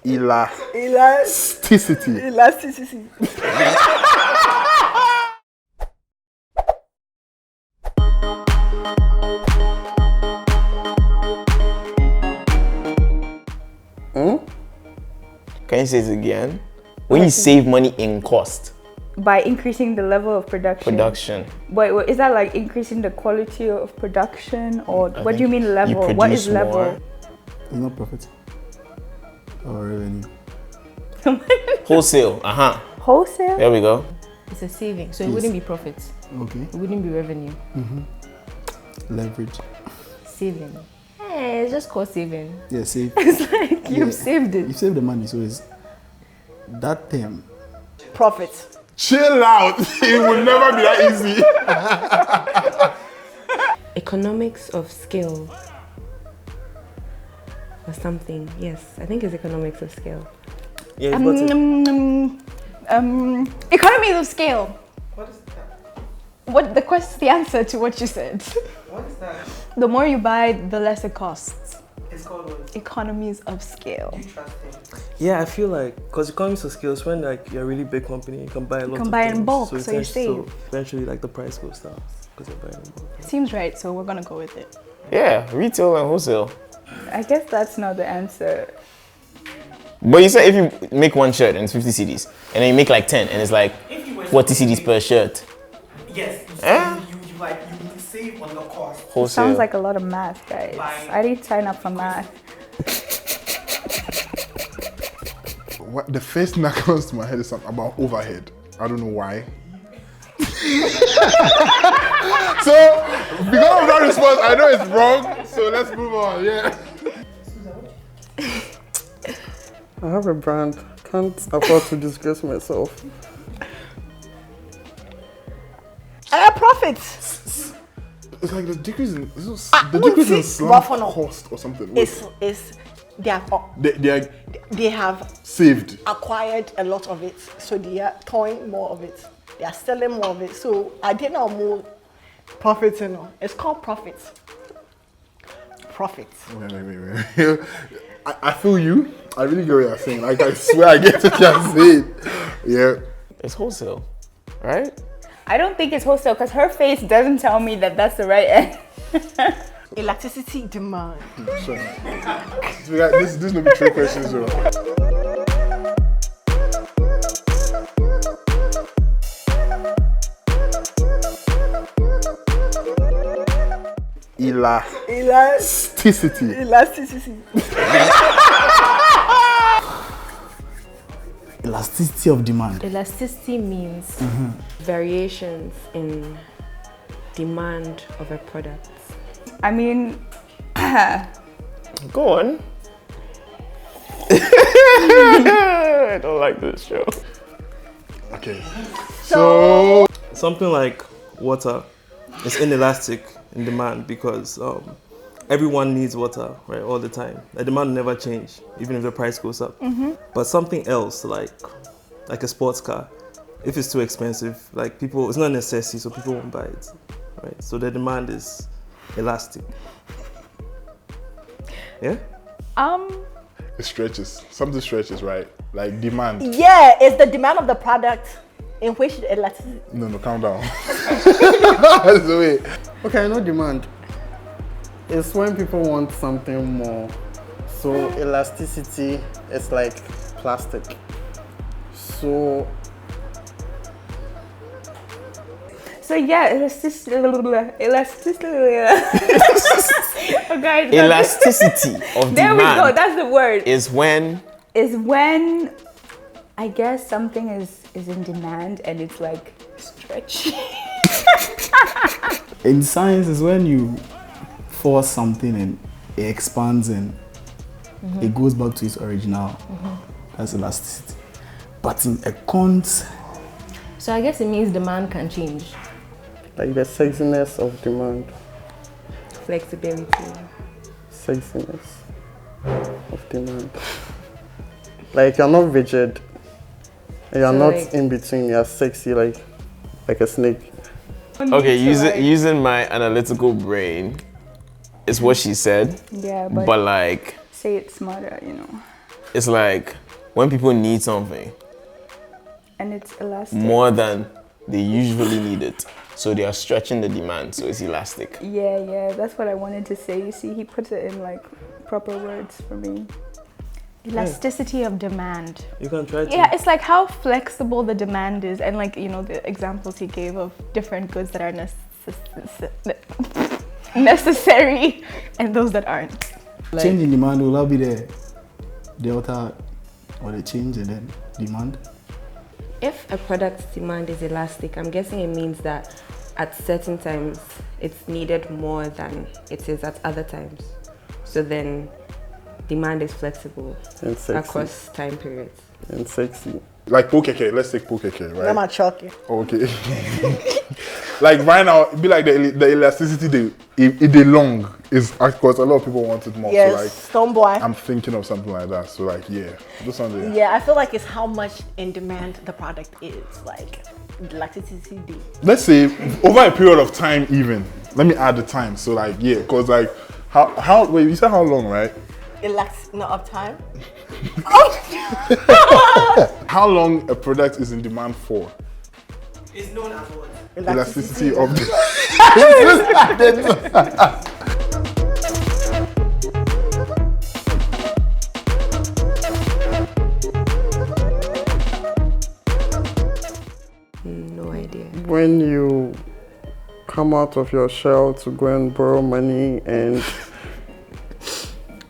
Elasticity. Elasticity. Can you say it again? When you save money in cost. By increasing the level of production. Wait, is that like increasing the quality of production, or what do you mean level? What is level? More. It's not profit or revenue. Wholesale. Wholesale? There we go. It's a saving, so it wouldn't be profit. Okay. It wouldn't be revenue. Leverage. Saving. Hey, it's just called saving. Yeah, save. It's like you've saved it. You saved the money, so it's that term. Profit. Chill out. It will never be that easy. Economics of scale. Or something. Yes, I think it's economics of scale. Yeah, Economies of scale. What is that? What the answer to what you said. What is that? The more you buy, the less it costs. It's called what? Economies of scale. Do you trust him? Yeah, I feel like, because economies of scale is when like you're a really big company, you can buy a lot of things. You can buy in bulk, so you tends- save. Eventually, like the price goes down because you're buying in bulk. Seems right, so we're gonna go with it. Yeah, retail and wholesale. I guess that's not the answer. But you said if you make one shirt and it's 50 CDs, and then you make like 10, and it's like 40 CDs per shirt. Yes. You save on the cost. Wholesale. Sounds like a lot of math, guys. I didn't sign up for math. What the first thing that comes to my head is something about overhead. I don't know why. So, because of that response, I know it's wrong. So let's move on. Yeah. I have a brand. Can't afford to disgrace myself. Profits. It's like the decrease in the decrease in slump cost or something. They have Saved. acquired a lot of it, so they are towing more of it. They are selling more of it. So I didn't know more profits, you know. It's called profits. Profits. Wait. I feel you. I really get what you're saying. Like, I swear I get what you're saying. Yeah. It's wholesale, right? I don't think it's wholesale because her face doesn't tell me that that's the right end. Electricity demand. Sure. This no be trick questions, though. Elasticity. Elasticity. Elasticity of demand. Elasticity means variations in demand of a product. I mean, Go on. I don't like this show. Okay. So Something like water is inelastic in demand because everyone needs water, right, all the time. The demand will never change, even if the price goes up. But something else, like a sports car, if it's too expensive, like people, it's not a necessity, so people won't buy it, right? So the demand is elastic. Yeah? it stretches. Something stretches, right? Like demand. Yeah, it's the demand of the product in which the elasticity. No, calm down. So wait. Okay, I know demand. It's when people want something more. So elasticity is like plastic. So yeah, elasticity. Okay, Elasticity of there demand. we go. That's the word. Is when I guess something is in demand and it's like stretchy. In science is when you force something and it expands and it goes back to its original. That's elasticity. But in accounts, So I guess it means demand can change. like the sexiness of demand. Flexibility. Sexiness of demand. Like you're not rigid. You're So not like- in between. You're sexy like a snake. okay, using my analytical brain is what she said, Yeah, but like say it smarter, you know. it's like when people need something And it's elastic. more than they usually need it, so they are stretching the demand, so it's elastic. Yeah, that's what I wanted to say. You see, he puts it in like proper words for me. Elasticity of demand. You can try to. Yeah, it's like how flexible the demand is, and like, you know, the examples he gave of different goods that are necessary and those that aren't. Change in demand will that be the delta or the change in the demand? If a product's demand is elastic, I'm guessing it means that at certain times it's needed more than it is at other times. So then demand is flexible And sexy. across time periods. And sexy. Like pokeke, let's take pokeke, right? I'm not choking. Okay. Like right now, it be like the elasticity, they long is because a lot of people want it more. Yes, So like, stone boy. I'm thinking of something like that. So like, yeah, do something. Yeah, I feel like it's how much in demand the product is. Like, elasticity. Let's say over a period of time, even. Let me add the time. So like, yeah, because like, how? Wait, you said how long, right? No, of time. How long a product is in demand for? It's known as what? Elasticity of the. No idea. When you come out of your shell to go and borrow money and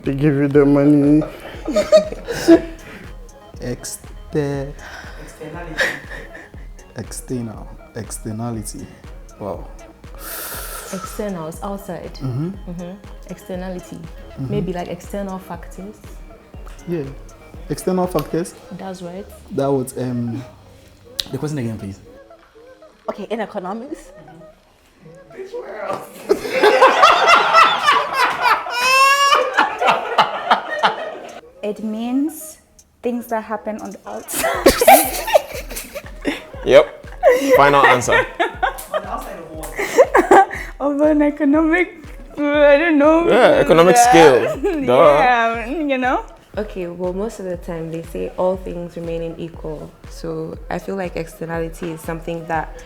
they give you the money. Externality. Wow. Externals, outside. Externality. Maybe like external factors. Yeah. External factors. That's right. That was the question again, please. Okay, in economics. It means things that happen on the outside. Yep. Final answer. On the outside of what? Of an economic, I don't know. Yeah, economic scale. Duh. Yeah, you know. Okay, well, most of the time they say all things remaining equal. So I feel like externality is something that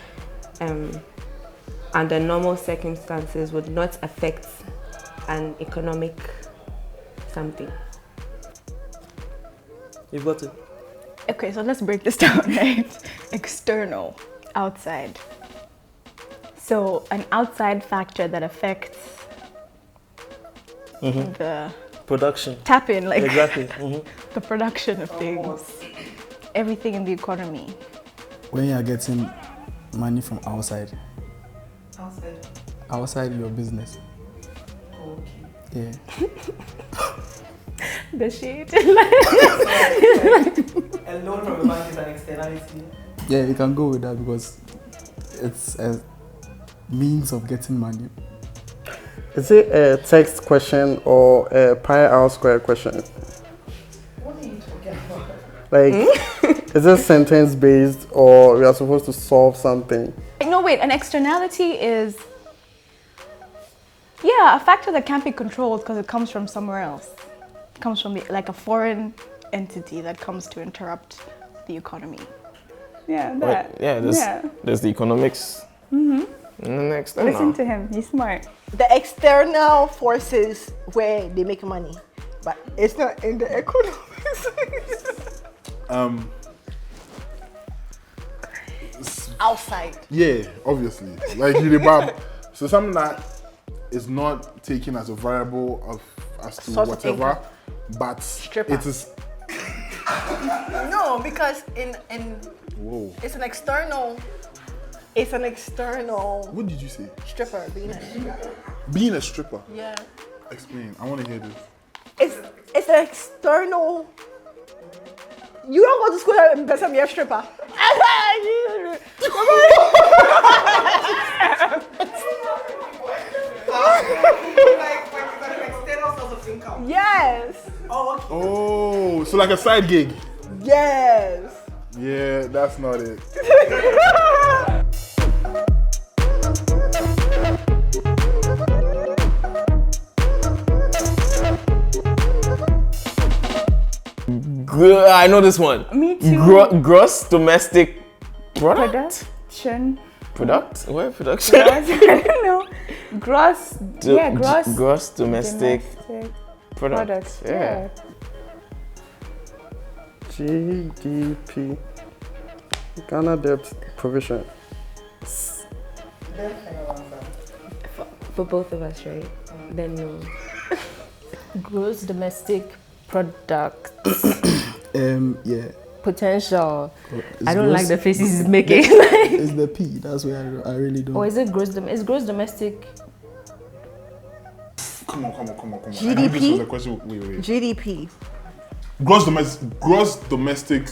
under normal circumstances would not affect an economic something. You've got it. Okay, so let's break this down, right? External, outside. So an outside factor that affects the Production. tap in, like Exactly. the production of things, everything in the economy. When you are getting money from outside your business. Okay. Yeah. The shade. A loan from a bank is an externality. Yeah, you can go with that because it's a means of getting money. Is it a text question or a pi r square question? What are you talking about? Like, is it sentence based or we are supposed to solve something? No, wait, an externality is, yeah, a factor that can't be controlled because it comes from somewhere else. It comes from like a foreign entity that comes to interrupt the economy. Yeah, Wait, that. yeah, there's the economics. And the next thing Listen now. to him. He's smart. The external forces where they make money, but it's not in the economics. Outside. Yeah, obviously. Like you debab. So something that is not taken as a variable of as to Source of whatever, income. but Stripper. it is. No, because in Whoa. it's an external. It's an external What did you say? stripper, being a stripper. Being a stripper. Yeah. Explain. I want to hear this. It's an external. You don't go to school and become a stripper. Like you got an external source of income. Yes. Oh, okay. Oh, so like a side gig. Yes. Yeah, that's not it. I know this one. Me too. Gross domestic product? Production. Product? What production? I don't know. Gross. Gross. Gross domestic product. Yeah. GDP. Ghana debt provision. For both of us, right? Then no. Gross domestic product. Yeah. Potential. It's I don't gross- like the faces he's making. It's the P. That's where I really don't. Or is it gross? Is gross domestic? Come on. GDP? This was a question. Wait. GDP. Gross domestic.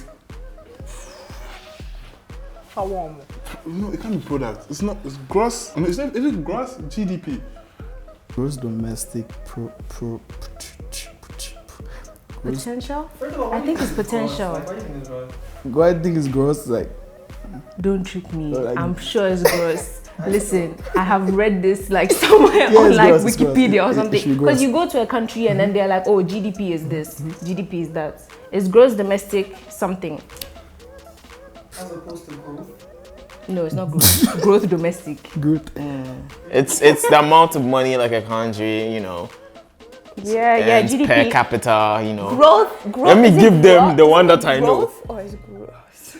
How warm? No, it can't be product. It's not. It's gross. No, is it gross GDP? Gross domestic Potential? I think it's potential. What I think is gross, like Don't trick me. Like- I'm sure it's gross. Listen, I have read this like somewhere Yeah, on it's like gross, it's gross. Wikipedia or It something. should be Because gross. you go to a country and then they're like, oh, GDP is this, GDP is that. It's gross domestic something. As opposed to growth. No, it's not growth. Growth domestic. good. It's the amount of money like a country, Yeah, earns GDP. per capita, Growth. Let me Is it give them growth? the one that I know. Growth or is it gross?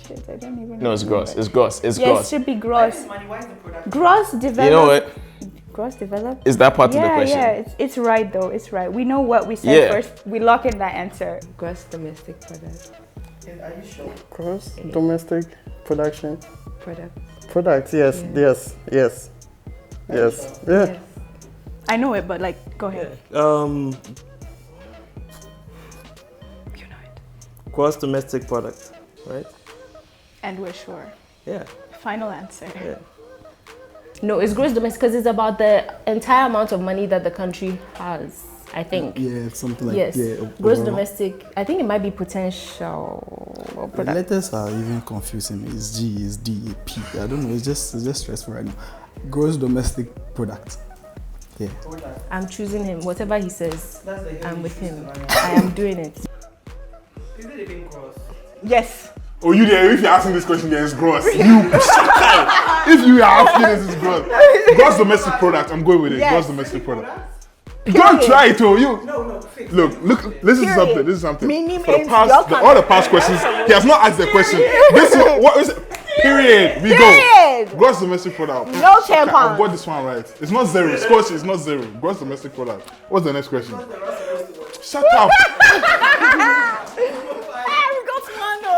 Shit, I don't even know. No, it's gross. It's gross. It's Yes, gross. it should be gross. Money, why is the product? Gross developed. You know what? Gross developed. Is that part of the question? Yeah, it's right though. It's right. We know what we said Yeah. first. We lock in that answer. Gross domestic product. Are you sure? Gross domestic production. Product. Products, yes. Yeah. I know it, but like, go ahead. You know it. Gross domestic product, right? And we're sure. Yeah. Final answer. Yeah. No, it's gross domestic because it's about the entire amount of money that the country has, I think. Yeah, something like Yes. yeah. Gross overall. domestic, I think it might be potential or The product. letters are even confusing. It's G, it's D, P. I don't know. It's just stressful right now. Gross domestic product. Yeah. I'm choosing him. Whatever he says, That's the I'm with him. Is I am doing it. it even gross? Yes. Oh, you there? If you're asking this question, then it's gross. If you are asking this, it's gross. Gross domestic product. I'm going with it. Yes. Gross domestic product. Don't try it, oh you. No. Look. Listen to something. This is something. Meaning For the means past, your all the past questions, he has not asked the question. This one, what is it? Period. We Period. go. Gross domestic product. No Okay, I've tampon. got this one right. It's not zero. Scotch is not zero. Gross domestic product. What's the next question? Shut up. We got Mando.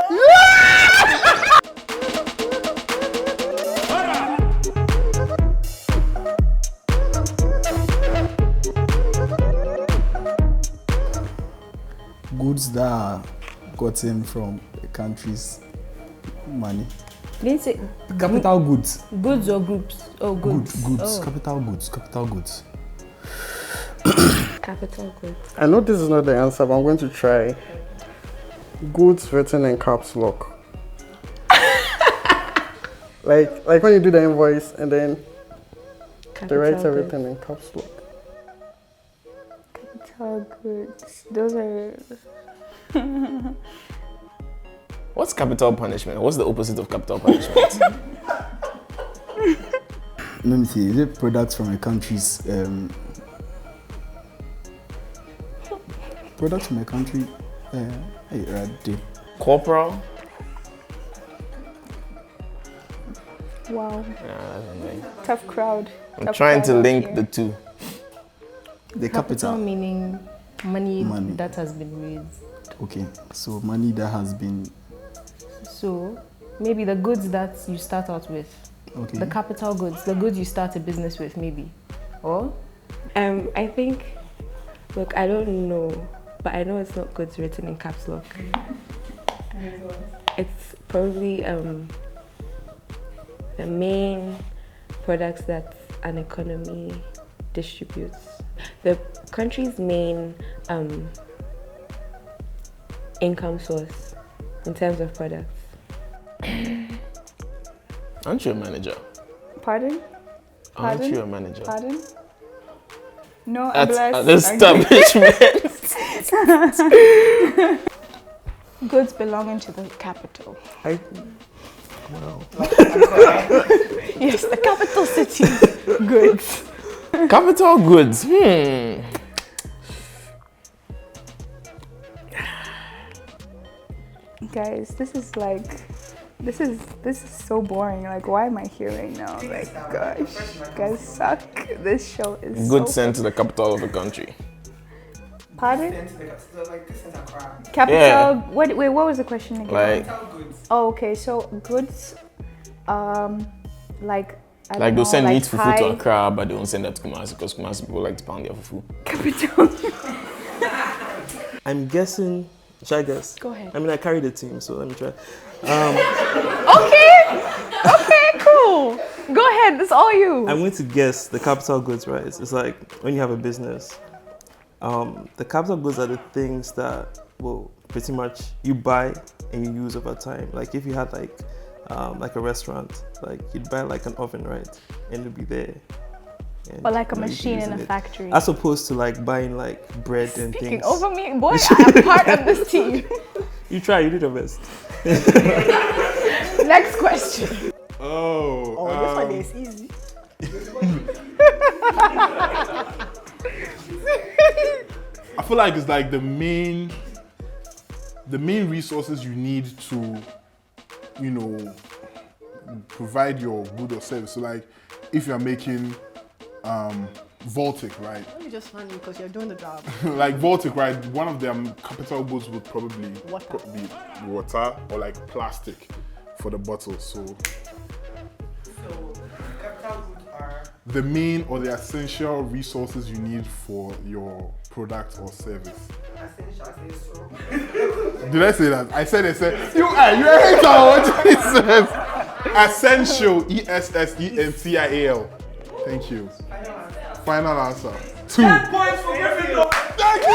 Goods that are gotten from a country's money. Didn't say Capital goods. goods or groups? Oh, goods. Goods. Oh. Capital goods. Capital goods. Capital goods. I know this is not the answer, but I'm going to try. Goods written in caps lock. like when you do the invoice and then they write Capital everything goods. in caps lock. Capital goods. Those are. What's capital punishment? What's the opposite of capital punishment? Let me see. Is it products from a country's products from a country? Corporal? Wow. Nah, that's amazing. Tough crowd. I'm Tough trying to crowd link here. the two. The Capital capital. meaning money Money. that has been raised. Okay, so money that has been So maybe the goods that you start out with. okay. The capital goods, the goods you start a business with, maybe. Or I think, look, I don't know, but I know it's not goods written in caps lock. It's probably the main products that an economy distributes. The country's main income source in terms of products. Aren't you a manager? Pardon? Aren't Pardon? you a manager? Pardon? No, At unless. an establishment. Goods belonging to the capital. Well. Yes, the capital city. Goods. Capital goods. Guys, this is so boring. Like, why am I here right now? Like, gosh, you guys suck. This show is Goods so sent to the capital of a country. Pardon? Like this is a crime. Capital. Yeah. Wait, what was the question again? Like, Oh, okay. So goods, like. I like don't they'll know, send like meat fufu to Accra, but they won't send that to Kumasi because Kumasi people like to pound their fufu. Capital. I'm guessing. Should I guess? Go ahead. I mean, I carry the team, so let me try. Okay, cool. Go ahead, it's all you. I'm going to guess the capital goods, right? It's like when you have a business, the capital goods are the things that will pretty much you buy and you use over time. Like if you had like a restaurant, like you'd buy like an oven, right? And it'd be there. Or like a you'd be machine in using a it. factory. As opposed to like buying like bread and Speaking things. over me, boy, I am part of this team. You try, you did your best. Next question. Oh, this one is easy. I feel like it's like the main resources you need to, you know, provide your good or service. So like if you're making Voltic, right? Let me just find you because you're doing the job. Like Voltic, right? One of their capital goods would probably Water. be water or like plastic for the bottle. So Capital goods are the main or the essential resources you need for your product or service. essential. I say so. Did I say that? I said you a hater. What Jesus? Essential. ESSENTIAL. Thank you. Final answer. 2. 10 points for Gryffindor. Thank you,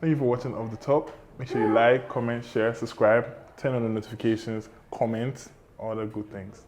Thank you for watching Off the Top. Make sure you like, comment, share, subscribe, turn on the notifications, comment, all the good things.